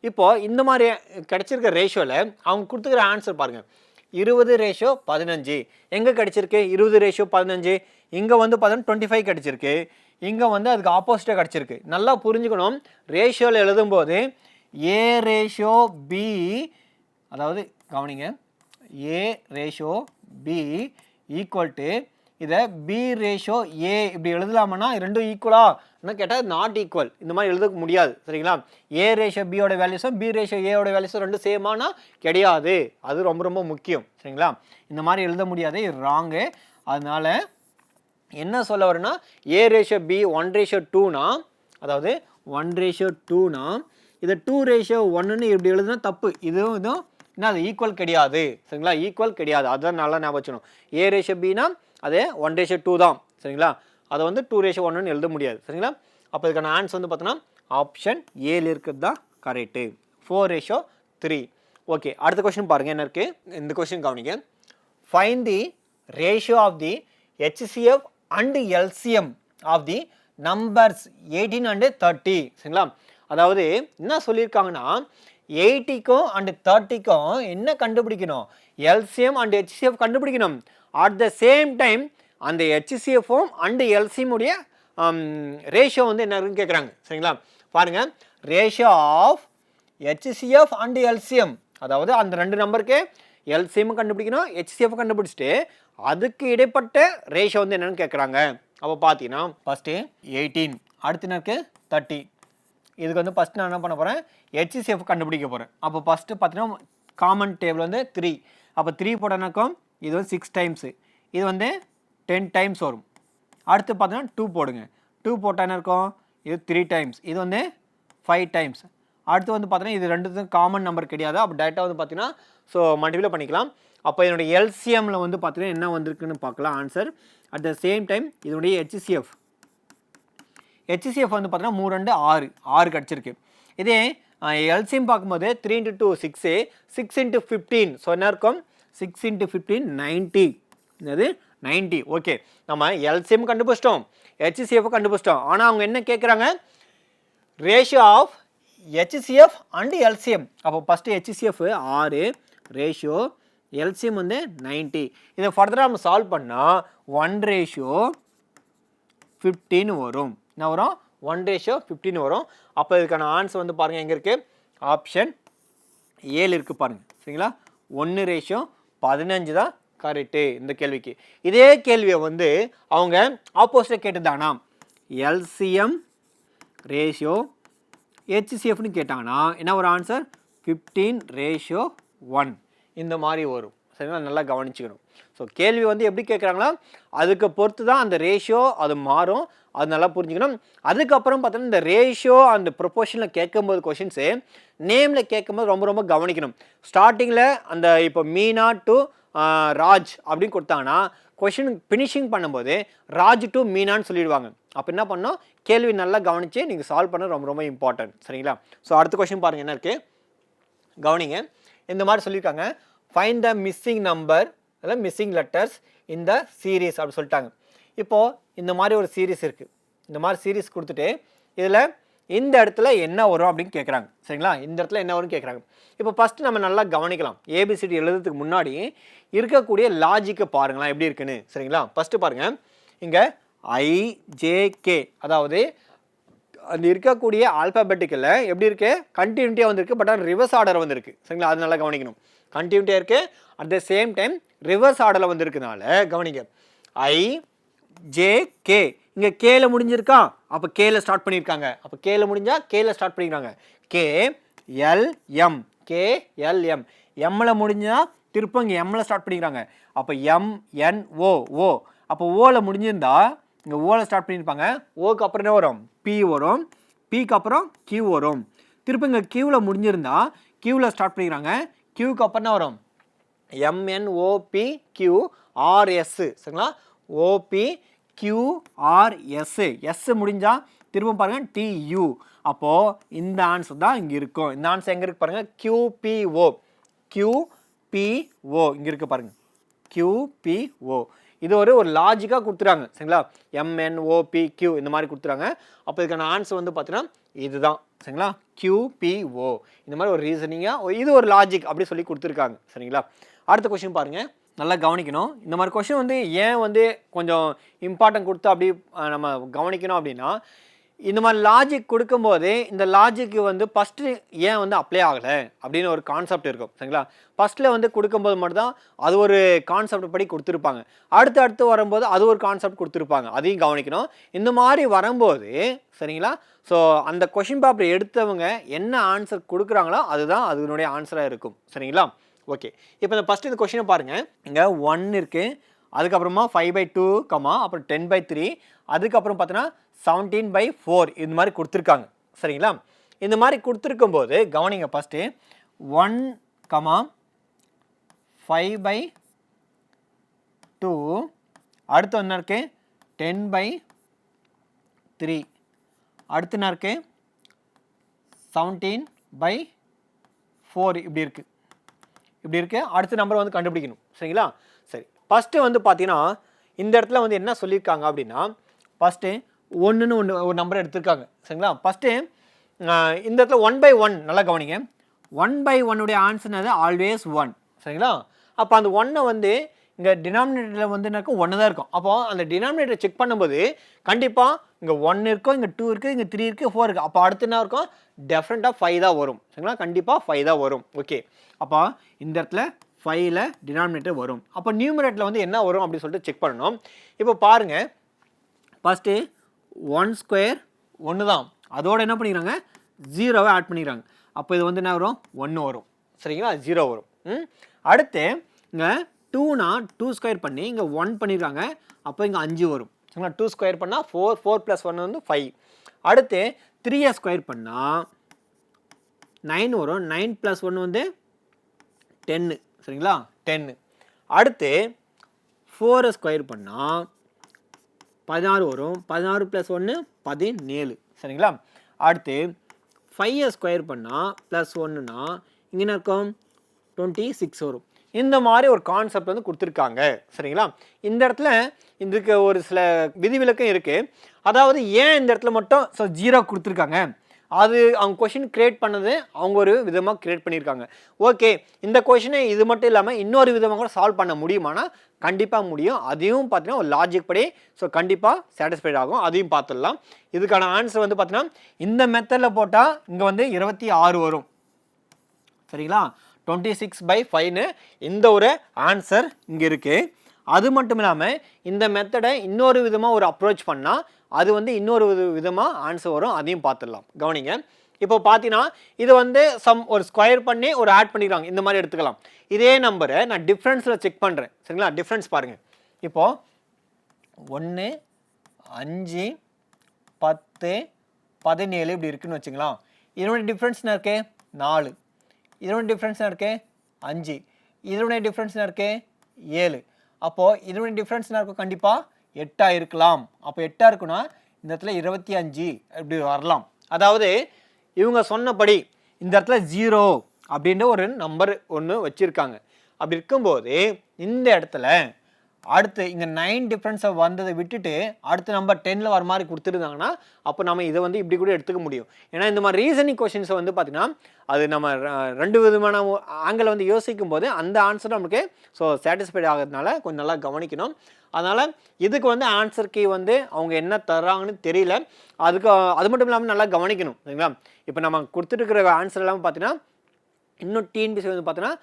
இப்போது இந்த மாதிரி கிடச்சிருக்க ரேஷியோவில் அவங்க கொடுத்துக்கிற ஆன்சர் பாருங்கள், 20:15. எங்கே கிடச்சிருக்கு, 20:15. இங்கே வந்து பார்த்தீங்கன்னா 25 கிடச்சிருக்கு, இங்கே வந்து அதுக்கு ஆப்போசிட்டாக கிடச்சிருக்கு. நல்லா புரிஞ்சுக்கணும், ரேஷியோவில் எழுதும்போது A/B, அதாவது கவனிங்க, A/B ஈக்குவல் டு இதை B/A இப்படி எழுதலாமன்னா ரெண்டும் ஈக்குவலா கேட்டால் நாட் ஈக்குவல், இந்த மாதிரி எழுத முடியாது சரிங்களா. A/Bயோட வேல்யூஸும் B/Aயோட வேல்யூஸும் ரெண்டும் சேமானா கிடையாது, அது ரொம்ப ரொம்ப முக்கியம் சரிங்களா. இந்த மாதிரி எழுத முடியாது, ராங்கு. அதனால என்ன சொல்ல வரும்னா A/B 1:2னா, அதாவது 1:2னா இதை 2:1ன்னு இப்படி எழுதுனா தப்பு. இதுவும் என்ன, அது ஈக்குவல் கிடையாது சரிங்களா, ஈக்குவல் கிடையாது. அதுதான் நல்லா ஞாபகம் வச்சுக்கணும். A/Bனா அது 1:2 தான் சரிங்களா, அதை வந்து 2:1ன்னு எழுத முடியாது சரிங்களா. அப்போ இதுக்கான ஆன்சர் வந்து பார்த்தோன்னா ஆப்ஷன் ஏல இருக்கிறது தான் கரெக்டு, 4:3. ஓகே, அடுத்த கொஸ்டின் பாருங்கள் என்ன இருக்குது. இந்த கொஸ்டின் கவனிங்க. Find the ratio of the HCF and LCM of the numbers 18 and 30 சரிங்களா. அதாவது என்ன சொல்லியிருக்காங்கன்னா 80க்கும் அண்ட் 30க்கும் என்ன கண்டுபிடிக்கணும், LCM அண்ட் HCF கண்டுபிடிக்கணும். அட் த சேம் டைம் அந்த HCFம் அண்ட் LCM உடைய ரேஷியோ வந்து என்ன இருக்குன்னு கேட்குறாங்க சரிங்களா. பாருங்கள், ratio of HCF and LCM, அதாவது அந்த ரெண்டு நம்பருக்கு LCM கண்டுபிடிக்கணும், HCF கண்டுபிடிச்சிட்டு அதுக்கு இடைப்பட்ட ரேஷியோ வந்து என்னென்னு கேட்குறாங்க. அப்போ பார்த்தீங்கன்னா ஃபஸ்ட்டு 18, அடுத்து எனக்கு 30. இதுக்கு வந்து ஃபஸ்ட்டு நான் என்ன பண்ண போகிறேன், HCF கண்டுபிடிக்க போகிறேன். அப்போ ஃபஸ்ட்டு பார்த்தீங்கன்னா காமன் டேபிள் வந்து 3. அப்போ 3 போட்டனாக்கும் இது வந்து 6 டைம்ஸு, இது வந்து 10 டைம்ஸ் வரும். அடுத்து பார்த்தீங்கன்னா 2 போடுங்க, 2 போட்டால் என்ன இருக்கும், இது 3 டைம்ஸ், இது வந்து 5 டைம்ஸ். அடுத்து வந்து பார்த்தீங்கன்னா இது ரெண்டுத்துக்கும் காமன் நம்பர் கிடையாது. அப்போ டேரெக்டாக வந்து பார்த்தீங்கன்னா ஸோ மல்டிப்ளை பண்ணிக்கலாம். அப்போ இதனுடைய எல்சிஎம்மில் வந்து பார்த்தீங்கன்னா என்ன வந்திருக்குன்னு பார்க்கலாம் answer. At the same time இதனுடைய HCF ஹெச்சிசிஎஃப் வந்து பார்த்தீங்கன்னா 3 2 6 6 கிடச்சிருக்கு. இதே எல்சிஎம் பார்க்கும்போது 3 × 2 6 6 × 15 ஸோ என்ன இருக்கும் 6 × 15 90 என்னது 90. ஓகே, நம்ம எல்சிஎம் கண்டுபிடிச்சிட்டோம், ஹெச்சிசிஎஃப் கண்டுபிடிச்சிட்டோம். ஆனால் அவங்க என்ன கேட்குறாங்க, ratio of HCF and LCM. அப்போ ஃபஸ்ட்டு ஹெச்சிசிஎஃப் 6 ரேஷியோ எல்சிஎம் வந்து 90. இதை ஃபர்தராக நம்ம சால்வ் பண்ணால் 1:15 வரும். என்ன வரும் 1:15 வரும். அப்போ இதுக்கான ஆன்சர் வந்து பாருங்கள் எங்கே இருக்குது, ஆப்ஷன் 7 இருக்குது பாருங்கள். சரிங்களா, 1:15 தான் கரெக்டு இந்த கேள்விக்கு. இதே கேள்வியை வந்து அவங்க ஆப்போசிட்டாக கேட்டுதானா, எல்சிஎம் ரேஷியோ ஹெச்சிசிஎஃப்னு கேட்டாங்கன்னா என்ன ஒரு ஆன்சர் 15:1 இந்த மாதிரி வரும். சரிங்களா, நல்லா கவனிச்சுக்கணும். ஸோ கேள்வி வந்து எப்படி கேட்குறாங்களா அதுக்கு பொறுத்து தான் அந்த ரேஷியோ அது மாறும், அது நல்லா புரிஞ்சுக்கணும். அதுக்கப்புறம் பார்த்தோன்னா இந்த ரேஷியோ அந்த ப்ரொபோர்ஷனில் கேட்கும்போது கொஷின்ஸு நேமில் கேட்கும்போது ரொம்ப ரொம்ப கவனிக்கணும். ஸ்டார்டிங்கில் அந்த இப்போ மீனா டு ராஜ் அப்படின்னு கொடுத்தாங்கன்னா கொஷின் ஃபினிஷிங் பண்ணும்போது ராஜ் டு மீனான்னு சொல்லிடுவாங்க. அப்போ என்ன பண்ணோம், கேள்வி நல்லா கவனித்து நீங்கள் சால்வ் பண்ண ரொம்ப ரொம்ப இம்பார்ட்டன்ட். சரிங்களா, ஸோ அடுத்த கொஷின் பாருங்கள் என்ன இருக்குது கவனிங்க. இந்த மாதிரி சொல்லியிருக்காங்க, ஃபைண்ட் த மிஸ்ஸிங் நம்பர் இல்லை மிஸ்ஸிங் லெட்டர்ஸ் இந்த சீரீஸ் அப்படி சொல்லிட்டாங்க. இப்போது இந்த மாதிரி ஒரு சீரீஸ் இருக்குது, இந்த மாதிரி சீரீஸ் கொடுத்துட்டு இதில் இந்த இடத்துல என்ன வரும் அப்படின்னு கேட்குறாங்க. சரிங்களா, இந்த இடத்துல என்ன வரும்னு கேட்குறாங்க. இப்போ ஃபஸ்ட்டு நம்ம நல்லா கவனிக்கலாம், ஏபிசிடி எழுதுறதுக்கு முன்னாடி இருக்கக்கூடிய லாஜிக்கை பாருங்களா எப்படி இருக்குன்னு. சரிங்களா, ஃபஸ்ட்டு பாருங்கள், இங்கே ஐஜேகே அதாவது அந்த இருக்கக்கூடிய ஆல்பாபெட்டிக்கலில் எப்படி இருக்குது கண்டினியூட்டியாக வந்திருக்கு, பட் ஆனால் ரிவர்ஸ் ஆர்டர் வந்திருக்கு. சரிங்களா, அது நல்லா கவனிக்கணும். கண்டினியூட்டியாக இருக்குது, at the same time reverse ஆர்டரில் வந்திருக்குனால கவனிங்க. ஐஜேகே இங்கே கேல முடிஞ்சிருக்கா, அப்போ கேல ஸ்டார்ட் பண்ணியிருக்காங்க. அப்போ கேல முடிஞ்சால் கேல ஸ்டார்ட் பண்ணிக்கிறாங்க. கேஎல்எம் கேஎல்எம் எம்மில் முடிஞ்சால் திருப்பம் இங்கே எம்மில் ஸ்டார்ட் பண்ணிக்கிறாங்க. அப்போ எம்என்ஓ ஓ, அப்போ ஓவில் முடிஞ்சிருந்தா இங்கே ஓவில் ஸ்டார்ட் பண்ணியிருப்பாங்க. ஓக்கு அப்புறம் என்ன வரும் பி வரும், பிக்கு அப்புறம் கியூ வரும். திருப்பி இங்கே கியூவில் முடிஞ்சிருந்தா கியூவில் ஸ்டார்ட் பண்ணிக்கிறாங்க. கியூக்கு அப்புறம் என்ன வரும் எம்என்ஓபி கியூ ஆர்எஸ். சரிங்களா, ஓபி கியூஆர்எஸ், எஸ் முடிஞ்சால் திரும்ப பாருங்கள் டியூ. அப்போது இந்த ஆன்சர் தான் இங்கே இருக்கும். இந்த ஆன்சர் எங்கே இருக்குது பாருங்கள், கியூபிஓ கியூபிஓ இங்கே இருக்குது பாருங்கள், கியூபிஓ. இது ஒரு லாஜிக்காக கொடுத்துறாங்க. சரிங்களா, எம்என்ஓபி கியூ இந்த மாதிரி கொடுத்துறாங்க. அப்போ இதுக்கான ஆன்சர் வந்து பார்த்தீங்கன்னா இதுதான். சரிங்களா, கியூபிஓ இந்த மாதிரி ஒரு ரீசனிங்காக இது ஒரு லாஜிக் அப்படி சொல்லி கொடுத்துருக்காங்க. சரிங்களா, அடுத்த கொஸ்டின் பாருங்கள், நல்லா கவனிக்கணும். இந்த மாதிரி கொஸ்டின் வந்து ஏன் வந்து கொஞ்சம் இம்பார்ட்டன்ட் கொடுத்து அப்படி நம்ம கவனிக்கணும் அப்படின்னா, இந்த மாதிரி லாஜிக் கொடுக்கும்போது இந்த லாஜிக்கு வந்து ஃபஸ்ட்டு ஏன் வந்து அப்ளை ஆகலை அப்படின்னு ஒரு கான்செப்ட் இருக்கும். சரிங்களா, ஃபஸ்ட்டில் வந்து கொடுக்கும்போது மட்டும்தான் அது ஒரு கான்செப்ட் படி கொடுத்துருப்பாங்க. அடுத்து வரும்போது அது ஒரு கான்செப்ட் கொடுத்துருப்பாங்க, அதையும் கவனிக்கணும். இந்த மாதிரி வரும்போது சரிங்களா, ஸோ அந்த கொஷின் பேப்பர் எடுத்தவங்க என்ன ஆன்சர் கொடுக்குறாங்களோ அதுதான் அதனுடைய ஆன்சராக இருக்கும். சரிங்களா, ஓகே. இப்போ இந்த ஃபஸ்ட்டு இந்த கொஷினை பாருங்கள், இங்கே 1 இருக்குது, அதுக்கப்புறமா 5/2 அப்புறம் 10/3, அதுக்கப்புறம் பார்த்தோன்னா 17/4 இந்த மாதிரி கொடுத்துருக்காங்க. சரிங்களா, இந்த மாதிரி கொடுத்துருக்கும்போது கவனிங்க, ஃபஸ்ட்டு 1, 5/2, அடுத்து என்ன இருக்குது 10/3, அடுத்து என்ன இருக்குது 17/4 இப்படி இருக்குது அடுத்த நம்பர் வந்து கண்டுபிடிக்கணும். சரிங்களா, சரி ஃபஸ்ட்டு வந்து பார்த்தீங்கன்னா இந்த இடத்துல வந்து என்ன சொல்லியிருக்காங்க அப்படின்னா, ஃபஸ்ட்டு 1ன்னு ஒரு நம்பர் எடுத்திருக்காங்க. சரிங்களா, ஃபஸ்ட்டு இந்த இடத்துல 1/1 நல்லா கவனிங்க. 1/1 ஆன்சர் ஆல்வேஸ் 1. சரிங்களா, அப்போ அந்த 1 வந்து இங்கே டினாமினேட்டரில் வந்து என்ன இருக்கும் 1 தான் இருக்கும். அப்போ அந்த டினாமினேட்டரை செக் பண்ணும்போது கண்டிப்பாக இங்கே 1 இருக்கும், இங்கே 2 இருக்குது, இங்கே 3 இருக்குது, 4 இருக்குது. அப்போ அடுத்து என்ன இருக்கும் டெஃபினட்டாக 5 தான் வரும். சரிங்களா, கண்டிப்பாக 5 தான் வரும். ஓகே, அப்போ இந்த இடத்துல 5ல் டினாமினேட்டர் வரும். அப்போ நியூமரேட்டரில் வந்து என்ன வரும் அப்படின்னு சொல்லிட்டு செக் பண்ணணும். இப்போ பாருங்கள், ஃபஸ்ட்டு 1² 1 தான், அதோடு என்ன பண்ணிக்கிறாங்க 0வை ஆட் பண்ணிக்கிறாங்க. அப்போ இது வந்து என்ன வரும் 1 வரும். சரிங்களா, 0 வரும். அடுத்து இங்கே 2னா 2² பண்ணி இங்கே 1 பண்ணியிருக்காங்க. அப்போ இங்கே 5 வரும். சரிங்களா, 2² பண்ணால் 4, 4 + 1 வந்து 5. அடுத்து 3² பண்ணால் 9 வரும். 9 + 1 வந்து 10. சரிங்களா, 10. அடுத்து 4² பண்ணால் 16 வரும். 16 + 1 17 சரிங்களா. அடுத்து 5 ஸ்கொயர் பண்ணால் ப்ளஸ் 1னா இங்கே என்ன இருக்கும் 26 வரும். இந்த மாதிரி ஒரு கான்செப்ட் வந்து கொடுத்துருக்காங்க சரிங்களா. இந்த இடத்துல இதுக்கு ஒரு சில விதிவிலக்கும் இருக்குது. அதாவது ஏன் இந்த இடத்துல மட்டும் 0 கொடுத்துருக்காங்க, அது அவங்க கொஷின் கிரியேட் பண்ணது அவங்க ஒரு விதமாக கிரியேட் பண்ணியிருக்காங்க. ஓகே, இந்த கொஷினை இது மட்டும் இல்லாமல் இன்னொரு விதமாக கூட சால்வ் பண்ண முடியுமானா கண்டிப்பாக முடியும். அதையும் பார்த்தீங்கன்னா ஒரு லாஜிக் படி கண்டிப்பாக சாட்டிஸ்ஃபைட் ஆகும். அதையும் பார்த்துடலாம். இதுக்கான ஆன்சர் வந்து பார்த்தீங்கன்னா இந்த மெத்தடில் போட்டால் இங்கே வந்து 26 வரும் சரிங்களா. 26/5ன்னு இந்த ஒரு ஆன்சர் இங்கே இருக்குது. அது மட்டும் இல்லாமல் இந்த மெத்தடை இன்னொரு விதமாக ஒரு அப்ரோச் பண்ணால் அது வந்து இன்னொரு விதமாக ஆன்சர் வரும். அதையும் பார்த்துடலாம். கவனிங்க. இப்போ பார்த்தீங்கன்னா இது வந்து ஒரு ஸ்கொயர் பண்ணி ஒரு ஆட் பண்ணிக்கிறாங்க. இந்த மாதிரி எடுத்துக்கலாம். இதே நம்பரை நான் டிஃப்ரென்ஸில் செக் பண்ணுறேன் சரிங்களா. டிஃப்ரென்ஸ் பாருங்கள். இப்போது 1 5 10 17 இப்படி இருக்குன்னு வச்சுங்களா. இதனுடைய டிஃப்ரென்ஸ் என்ன இருக்கு 4. இதனுடைய டிஃப்ரென்ஸ் என்ன இருக்கு 5. இதனுடைய டிஃப்ரென்ஸ் என்ன இருக்கு 7. அப்போது இதனுடைய டிஃப்ரென்ஸ் என்ன இருக்கும் கண்டிப்பாக 8 இருக்கலாம். அப்போ 8 இருக்குன்னா இந்த இடத்துல 25 இப்படி வரலாம். அதாவது இவங்க சொன்னபடி இந்த இடத்துல 0 அப்படின்ற ஒரு நம்பர் ஒன்று வச்சுருக்காங்க. அப்படி இருக்கும்போது இந்த இடத்துல அடுத்து இங்கே 9 டிஃப்ரென்ஸை வந்ததை விட்டுட்டு அடுத்த நம்பர் 10ல் வர மாதிரி கொடுத்துருந்தாங்கன்னா அப்போ நம்ம இதை வந்து இப்படி கூட எடுத்துக்க முடியும். ஏன்னா இந்த மாதிரி ரீசனிங் கொஷின்ஸை வந்து பார்த்திங்கன்னா அது நம்ம 2 விதமான ஆங்கிள் வந்து யோசிக்கும் போது அந்த ஆன்சர் நமக்கு சாட்டிஸ்ஃபைட் ஆகிறதுனால கொஞ்சம் நல்லா கவனிக்கணும். அதனால் இதுக்கு வந்து ஆன்சர் கீ வந்து அவங்க என்ன தர்றாங்கன்னு தெரியல. அது மட்டும் இல்லாமல் நல்லா கவனிக்கணும் சரிங்களா. இப்போ நம்ம கொடுத்துட்டுருக்கிற ஆன்சர் எல்லாமே பார்த்தீங்கன்னா இன்னும் டிஎன்பிசி வந்து பார்த்தீங்கன்னா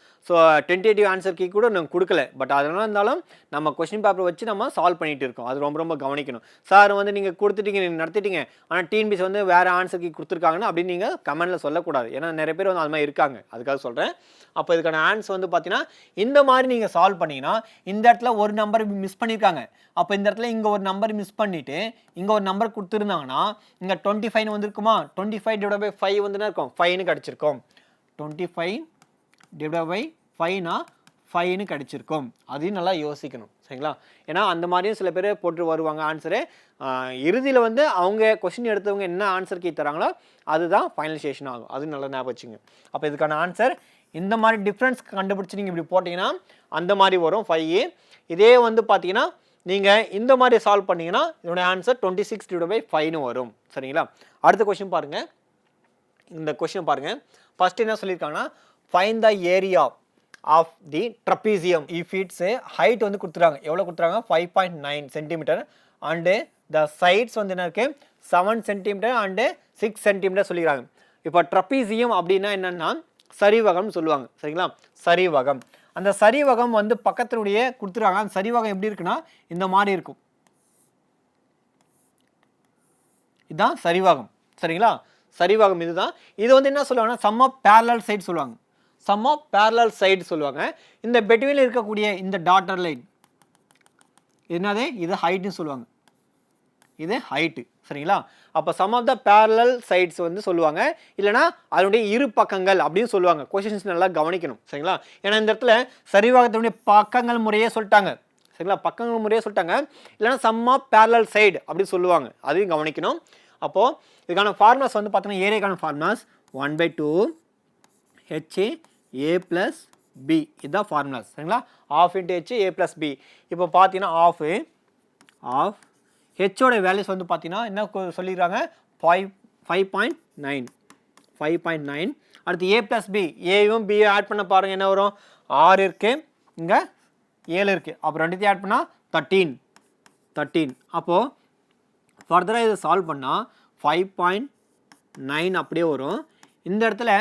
டென்டேட்டிவ் ஆன்சர் கீ கூட நாங்கள் கொடுக்கல. பட் அதனால இருந்தாலும் நம்ம கொஸ்டின் பேப்பர் வச்சு நம்ம சால்வ் பண்ணிகிட்டு இருக்கோம். அது ரொம்ப ரொம்ப கவனிக்கணும். சார் வந்து நீங்கள் கொடுத்துட்டீங்க, நீங்கள் நடத்திட்டீங்க, ஆனால் டிஎன்பிசி வந்து வேறு ஆன்சர் கீ கொடுத்துருக்காங்கன்னு அப்படின்னு நீங்கள் கமெண்ட்டில் சொல்லக்கூடாது. ஏன்னா நிறைய பேர் வந்து அது மாதிரி இருக்காங்க. அதுக்காக சொல்கிறேன். அப்போ இதுக்கான ஆன்சர் வந்து பார்த்தீங்கன்னா இந்த மாதிரி நீங்கள் சால்வ் பண்ணிங்கன்னா இந்த இடத்துல ஒரு நம்பர் மிஸ் பண்ணியிருக்காங்க. அப்போ இந்த இடத்துல இங்கே ஒரு நம்பர் மிஸ் பண்ணிவிட்டு இங்கே ஒரு நம்பர் கொடுத்துருந்தாங்கன்னா இங்கே 25 வந்துருக்குமா. 25/5 வந்து என்ன இருக்கும் 5ன்னு கிடச்சிருக்கும். 25/5னா 5ன்னு கிடச்சிருக்கும். அதையும் நல்லா யோசிக்கணும் சரிங்களா. ஏன்னா அந்த மாதிரியும் சில பேர் போட்டு வருவாங்க ஆன்சரு. இறுதியில் வந்து அவங்க கொஸ்டின் எடுத்தவங்க என்ன ஆன்சர் கீ தராங்களோ அதுதான் ஃபைனலைசேஷன் ஆகும். அது நல்லா ஞாபகம் வச்சுங்க. அப்போ இதுக்கான ஆன்சர் இந்த மாதிரி டிஃப்ரென்ஸ் கண்டுபிடிச்சி நீங்கள் இப்படி போட்டிங்கன்னா அந்த மாதிரி வரும் 5. இதே வந்து பார்த்தீங்கன்னா நீங்கள் இந்த மாதிரி சால்வ் பண்ணிங்கன்னா இதோட ஆன்சர் 26/5ன்னு வரும் சரிங்களா. அடுத்த கொஸ்டின் பாருங்கள். இந்த கொஸ்டின் பாருங்கள். ஃபர்ஸ்ட் என்ன சொல்லியிருக்காங்கன்னா find the area of the trapezium if it's height வந்து கொடுத்துறாங்க. எவ்வளோ கொடுத்துறாங்க 5.9 சென்டிமீட்டர் அண்டு த சைட்ஸ் வந்து என்ன இருக்குது 7 சென்டிமீட்டர் அண்டு 6 சென்டிமீட்டர் சொல்லிக்கிறாங்க. இப்போ ட்ரப்பீசியம் அப்படின்னா என்னென்னா சரிவகம்னு சொல்லுவாங்க சரிங்களா. சரிவகம். அந்த சரிவகம் வந்து பக்கத்தினுடைய கொடுத்துருக்காங்க. அந்த சரிவகம் எப்படி இருக்குன்னா இந்த மாதிரி இருக்கும். இதுதான் சரிவகம் சரிங்களா. சரிவகம் இதுதான். இது வந்து என்ன சொல்லுவாங்கன்னா சம் ஆஃப் பேரலல் சைடு சொல்லுவாங்க. சம் ஆஃப் பேரலல் சைடு சொல்லுவாங்க. இந்த பெட்வீனில் இருக்கக்கூடிய இந்த டாட்டர் லைன் என்னது இது ஹைட்னு சொல்லுவாங்க. இது ஹைட்டு சரிங்களா. அப்போ sum of the parallel sides வந்து சொல்லுவாங்க. இல்லைனா அதனுடைய இரு பக்கங்கள் அப்படின்னு சொல்லுவாங்க. கொஸ்டின்ஸ் நல்லா கவனிக்கணும் சரிங்களா. ஏன்னா இந்த இடத்துல சரிவகத்தினுடைய பக்கங்கள் முறையே சொல்லிட்டாங்க சரிங்களா. பக்கங்கள் முறையே சொல்லிட்டாங்க. இல்லைனா சம் ஆஃப் பேரலல் சைடு அப்படின்னு சொல்லுவாங்க. அதையும் கவனிக்கணும். அப்போது இதுக்கான ஃபார்முலாஸ் வந்து பார்த்தீங்கன்னா ஏரியாக்கான ஃபார்முலாஸ் 1/2 HA A + B இதுதான் ஃபார்முலாஸ் சரிங்களா. ½ × H A + B. இப்போ பார்த்தீங்கன்னா ஆஃப் ஹெச்சோட வேல்யூஸ் வந்து பார்த்தீங்கன்னா என்ன சொல்லிடுறாங்க 5.9. அடுத்து A + B. ஏயும் B ஆட் பண்ண பாருங்கள் என்ன வரும் 6 இருக்குது இங்கே 7 இருக்குது. அப்புறம் ரெண்டுத்தையும் ஆட் பண்ணால் 13. அப்போது ஃபர்தராக இதை சால்வ் பண்ணால் 5.9 அப்படியே வரும். இந்த இடத்துல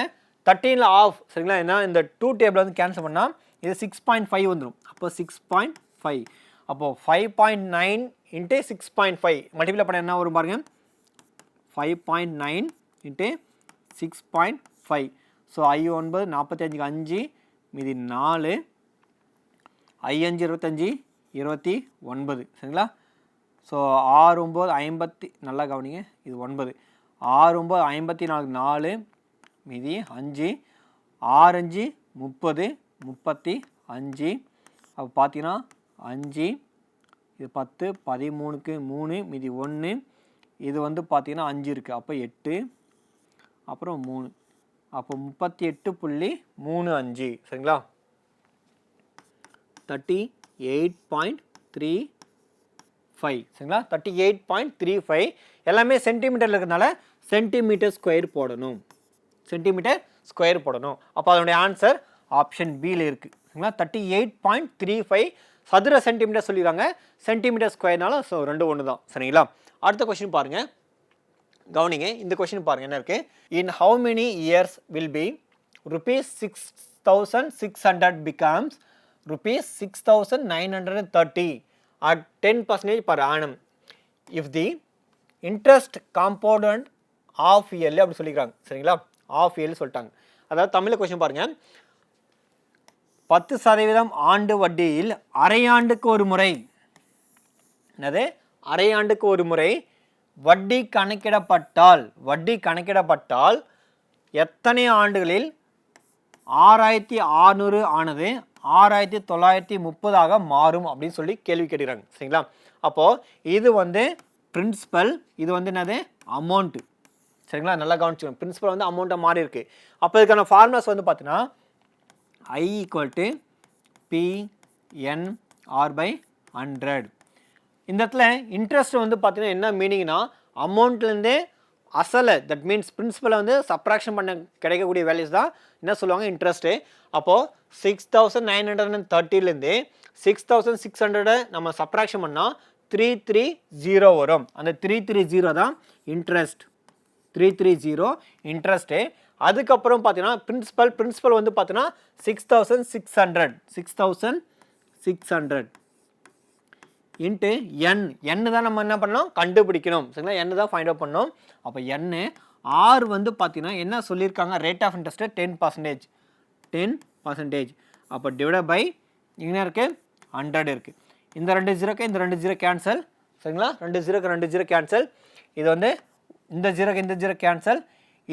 13ல் ஆஃப் சரிங்களா. ஏன்னா இந்த 2 டேபிள் வந்து கேன்சல் பண்ணால் இது 6.5 வந்துடும். அப்போ 6.5. அப்போது 5.9 × 6.5 மல்டிப்ளை பண்ண என்ன வரும் பாருங்கள் 5.9 × 6.5. ஸோ I9 45க்கு 5 மீதி 4 I5 25 29 சரிங்களா. ஸோ 6 9 50 நல்லா கவனிங்க இது 9 6 9 54 4 மீதி 5 6 5 30 35. அப்போ பார்த்தீங்கன்னா 5 இது 10, 13க்கு 3 மீதி 1, இது வந்து பார்த்தீங்கன்னா 5 இருக்குது, அப்போ 8, அப்புறம் 3, அப்போ 38.35 சரிங்களா. 38.35 சரிங்களா. 38.35 எல்லாமே சென்டிமீட்டரில் இருக்கிறதுனால சென்டிமீட்டர் ஸ்கொயர் போடணும், சென்டிமீட்டர் ஸ்கொயர் போடணும். அப்போ அதனுடைய ஆன்சர் ஆப்ஷன் பியில் இருக்குது சரிங்களா. 38.35 சதுர சென்டிமீட்டர் சொல்லிடுறாங்க, சென்டிமீட்டர் ஸ்கொயர்னால ஸோ ரெண்டு ஒன்று தான் சரிங்களா. அடுத்த கொஸ்டின் பாருங்கள், கவனிங்க. இந்த கொஸ்டின் பாருங்கள் என்ன இருக்குது. In how many years will be ₹6,600 becomes ₹6,930 at 10% per annum if the interest component of yearly அப்படி சொல்லிக்கிறாங்க சரிங்களா. ஆஃப் இயர்லி சொல்லிட்டாங்க. அதாவது தமிழில் கொஸ்டின் பாருங்கள், 10% ஆண்டு வட்டியில் அரையாண்டுக்கு ஒரு முறை, என்னது அரையாண்டுக்கு ஒரு முறை வட்டி கணக்கிடப்பட்டால் எத்தனை ஆண்டுகளில் 6,600 ஆனது 6,930 மாறும் அப்படின்னு சொல்லி கேள்வி கேட்குறாங்க சரிங்களா. அப்போது இது வந்து பிரின்சிபல், இது வந்து என்னது அமௌண்ட்டு சரிங்களா. நல்லா கவனிச்சுக்கணும், பிரின்சிபல் வந்து அமௌண்ட்டாக மாறி இருக்கு. அப்போ இதுக்கான ஃபார்முலாஸ் வந்து பார்த்தீங்கன்னா I = PNR/100. இந்த இடத்துல இன்ட்ரெஸ்ட் வந்து பார்த்தீங்கன்னா என்ன மீனிங்னா அமௌண்ட்லேருந்தே அசலை, தட் மீன்ஸ் பிரின்சிபலை வந்து சப்ராக்ஷன் பண்ண கிடைக்கக்கூடிய வேல்யூஸ் தான் என்ன சொல்லுவாங்க இன்ட்ரெஸ்ட்டு. அப்போது 6,930லேருந்து 6,600 நம்ம சப்ராக்ஷன் பண்ணால் 330 வரும். அந்த 330 தான் இன்ட்ரெஸ்ட், 330 இன்ட்ரெஸ்ட்டு. அதுக்கப்புறம் பார்த்தீங்கன்னா பிரின்சிபல் வந்து பார்த்தீங்கன்னா 6,600 இன்ட்டு என் தான் நம்ம என்ன பண்ணோம் கண்டுபிடிக்கணும் சரிங்களா. என் தான் ஃபைண்ட் அவுட் பண்ணோம். அப்போ என் ஆர் வந்து பார்த்தீங்கன்னா என்ன சொல்லியிருக்காங்க, ரேட் ஆஃப் இன்ட்ரெஸ்ட்டு 10%. அப்போ டிவைட் பை இங்கே இருக்குது 100 இருக்குது. இந்த 2 ஜீரோக்கு இந்த 2 ஜீரோ கேன்சல் சரிங்களா. 2 ஜீரோக்கு 2 ஜீரோ கேன்சல். இது வந்து இந்த ஜீரோக்கு இந்த ஜீரோ கேன்சல்.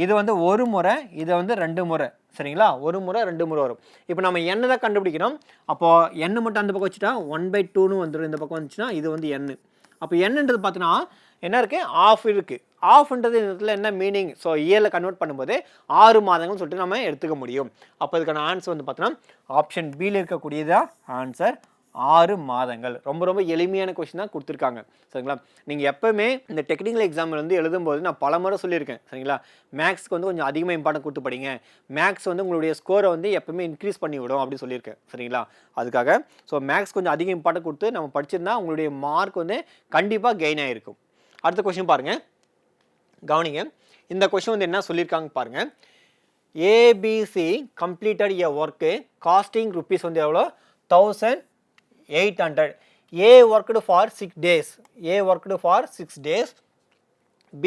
இது வந்து ஒரு முறை, இது வந்து 2 முறை சரிங்களா. ஒரு முறை 2 முறை வரும். இப்போ நம்ம எண்ணு தான் கண்டுபிடிக்கணும். அப்போது எண்ணு மட்டும் அந்த பக்கம் வச்சுட்டா 1/2ன்னு வந்துடும், இந்த பக்கம் வந்துச்சுன்னா இது வந்து எண்ணு. அப்போ என்னன்றது பார்த்தீங்கன்னா என்ன இருக்குது, ஆஃப் இருக்குது. ஆஃப்ன்றது இந்த இடத்துல என்ன மீனிங், ஸோ இயரில் கன்வெர்ட் பண்ணும்போது 6 மாதங்கள்னு சொல்லிட்டு நம்ம எடுத்துக்க முடியும். அப்போ இதுக்கான ஆன்சர் வந்து பார்த்தீங்கன்னா ஆப்ஷன் பியில் இருக்கக்கூடியதான் ஆன்சர் 6 மாதங்கள். ரொம்ப எளிமையான கொஸ்டின் தான் கொடுத்துருக்காங்க சரிங்களா. நீங்கள் எப்போவுமே இந்த டெக்னிக்கல் எக்ஸாமில் வந்து எழுதும்போது நான் பல முறை சொல்லியிருக்கேன் சரிங்களா. மேக்ஸ்க்கு வந்து கொஞ்சம் அதிகமாக இம்பார்ட்டன்ட் கொடுத்து படிங்க, மேக்ஸ் வந்து உங்களுடைய ஸ்கோரை வந்து எப்போவுமே இன்க்ரீஸ் பண்ணி விடும் அப்படின்னு சொல்லியிருக்கேன் சரிங்களா. அதுக்காக ஸோ மேக்ஸ் கொஞ்சம் அதிக இம்பார்ட்டன்ட் கொடுத்து நம்ம படிச்சிருந்தா உங்களுடைய மார்க் வந்து கண்டிப்பாக கெயின் ஆகிருக்கும். அடுத்த கொஸ்டின் பாருங்கள், கவனிங்க. இந்த கொஸ்டின் வந்து என்ன சொல்லியிருக்காங்க பாருங்கள். ஏபிசி கம்ப்ளீட்டட் எ ஒர்க்கு காஸ்டிங் ருப்பீஸ் வந்து எவ்வளோ 1,800. A worked for 6 days. B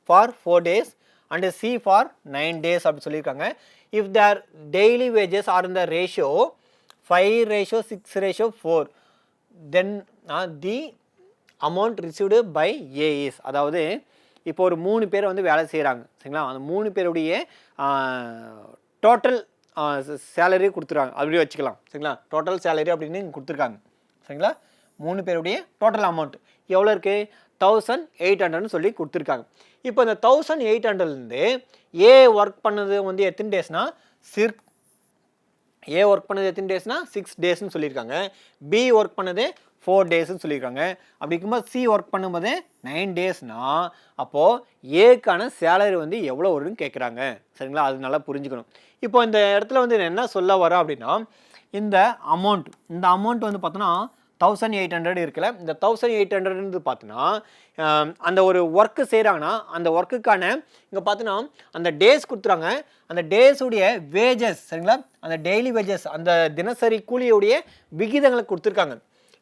for 4 days and C for 9 days அப்படி சொல்லியிருக்காங்க. If their daily wages are in the ratio 5:6:4 then the amount received by A is, அதாவது இப்போ ஒரு 3 பேர் வந்து வேலை செய்கிறாங்க சரிங்களா. அந்த 3 பேருடைய டோட்டல் சேலரி கொடுத்துருவாங்க, அப்படியே வச்சுக்கலாம் சரிங்களா. டோட்டல் சேலரி அப்படின்னு கொடுத்துருக்காங்க சரிங்களா. 3 பேருடைய டோட்டல் அமௌண்ட் எவ்வளோ இருக்குது 1,800ன்னு சொல்லி கொடுத்துருக்காங்க. இப்போ இந்த 1,800லேருந்து ஏ ஒர்க் பண்ணது வந்து எத்தனை டேஸ்னா ஏ ஒர்க் பண்ணது எத்தனை டேஸ்னா 6 டேஸ்ன்னு சொல்லியிருக்காங்க. பி ஒர்க் பண்ணது 4 டேஸ்ன்னு சொல்லியிருக்காங்க. அப்படி இருக்கும்போது சி ஒர்க் பண்ணும்போது 9 டேஸ்னா அப்போது ஏக்கான சேலரி வந்து எவ்வளோ வரும்னு கேட்குறாங்க சரிங்களா. அது நல்லா புரிஞ்சுக்கணும். இப்போ இந்த இடத்துல வந்து என்ன சொல்ல வரோம் அப்படின்னா இந்த அமௌண்ட் வந்து பார்த்தோன்னா 1,800 இருக்குல்ல. இந்த 1,800 பார்த்தோன்னா அந்த ஒரு ஒர்க்கு செய்கிறாங்கன்னா அந்த ஒர்க்குக்கான இங்கே பார்த்தோன்னா அந்த டேஸ் கொடுத்துறாங்க. அந்த டேஸுடைய வேஜஸ் சரிங்களா, அந்த டெய்லி வேஜஸ் அந்த தினசரி கூலியுடைய விகிதங்களை கொடுத்துருக்காங்க.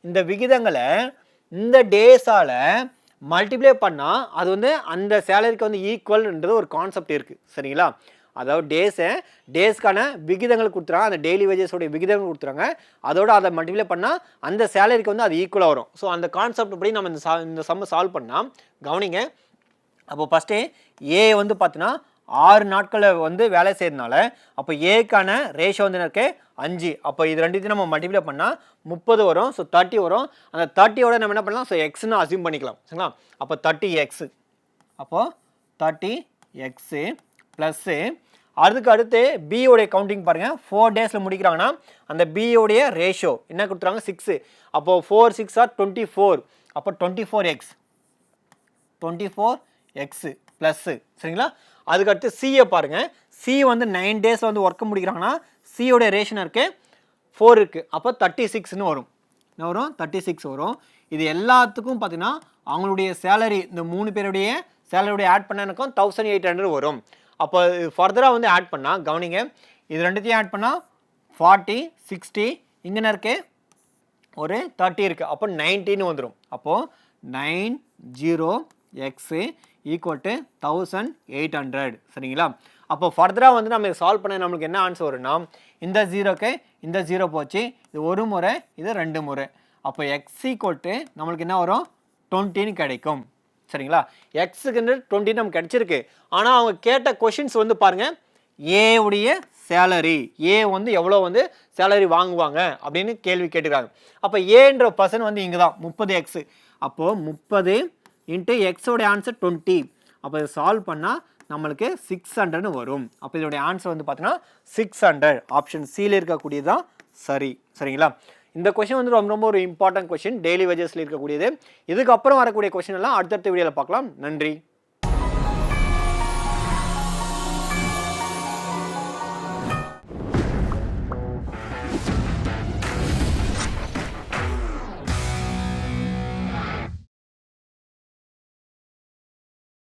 இந்த விகிதங்களை இந்த டேஸால் மல்டிப்ளை பண்ணால் அது வந்து அந்த சேலரிக்கு வந்து ஈக்குவல்ன்றது ஒரு கான்செப்ட் இருக்குது சரிங்களா. அதாவது டேஸ்க்கான விகிதங்கள் கொடுத்துறாங்க, அந்த டெய்லி வேஜஸோடைய விகிதங்கள் கொடுத்துறாங்க, அதோட அதை மல்டிப்ளை பண்ணால் அந்த சேலரிக்கு வந்து அது ஈக்குவலாக வரும். ஸோ அந்த கான்செப்ட் படி நம்ம இந்த சம்மை சால்வ் பண்ணால் கவனிங்க. அப்போ ஃபஸ்ட்டு ஏ வந்து பார்த்தீங்கன்னா 6 நாட்களை வந்து வேலை செய்யறதுனால அப்போ ஏக்கான ரேஷியோ வந்து இருக்கு 5. அப்போ இது ரெண்டுத்தையும் நம்ம மல்டிப்ளை பண்ணால் 30 வரும். ஸோ 30 வரும். அந்த 30யோட நம்ம என்ன பண்ணலாம், ஸோ எக்ஸ்ன்னு அசியூம் பண்ணிக்கலாம். சரிங்களா? அப்போ 30x, அப்போது 30x ப்ளஸ்ஸு அதுக்கு அடுத்து பியோடைய கவுண்டிங் பாருங்கள். 4 டேஸில் முடிக்கிறாங்கன்னா அந்த பியோடைய ரேஷியோ என்ன கொடுத்துறாங்க, 6. அப்போது 4 6 ஆர் 24. அப்போ 24x ப்ளஸ்ஸு. சரிங்களா? அதுக்கடுத்து சியை பாருங்கள். சி வந்து 9 டேஸில் வந்து ஒர்க்கு முடிக்கிறாங்கன்னா சியோடைய ரேஷன் இருக்குது 4 இருக்குது. அப்போ 36ன்னு வரும். என்ன வரும்? 36 வரும். இது எல்லாத்துக்கும் பார்த்தீங்கன்னா அவங்களுடைய சேலரி, இந்த 3 பேருடைய சேலரியுடைய ஆட் பண்ண எனக்கும் 1800 வரும். அப்போ ஃபர்தராக வந்து ஆட் பண்ணால் கவனிங்க, இது ரெண்டுத்தையும் ஆட் பண்ணால் 40 60 இங்கே இருக்கு ஒரு 30 இருக்குது. அப்போ 90ன்னு வந்துடும். அப்போது 90x ஈக்குவல் டு 1800. சரிங்களா? அப்போ ஃபர்தராக வந்து நம்ம சால்வ் பண்ண நம்மளுக்கு என்ன ஆன்சர் வரும்னா, இந்த 0க்கு இந்த 0 போச்சு, இது ஒரு முறை, இது 2 முறை. அப்போ எக்ஸ் ஈக்குவல் டு நம்மளுக்கு என்ன வரும், 20ன்னு கிடைக்கும். சரிங்களா? எக்ஸுக்கு 20 நமக்கு கிடைச்சிருக்கு. ஆனால் அவங்க கேட்ட கொஷின்ஸ் வந்து பாருங்கள், ஏ உடைய சேலரி, ஏ வந்து எவ்வளோ வந்து சேலரி வாங்குவாங்க அப்படின்னு கேள்வி கேட்டுக்கிறாங்க. அப்போ ஏன்ற பர்சன் வந்து இங்கே தான் 30x. அப்போது 30 இன்ட்டு எக்ஸோடைய ஆன்சர் 20. அப்போ இதை சால்வ் பண்ணால் நம்மளுக்கு 600ன்னு வரும். அப்போ இதோடைய ஆன்சர் வந்து பார்த்தீங்கன்னா 600. ஆப்ஷன் சியில் இருக்கக்கூடியது தான் சரி. சரிங்களா? இந்த கொஷின் வந்து ரொம்ப ரொம்ப ஒரு இம்பார்ட்டன்ட் கொஷின், டெய்லி வேஜஸில் இருக்கக்கூடியது. இதுக்கப்புறம் வரக்கூடிய கொஷின் எல்லாம் அடுத்தடுத்த வீடியோவில் பார்க்கலாம். நன்றி.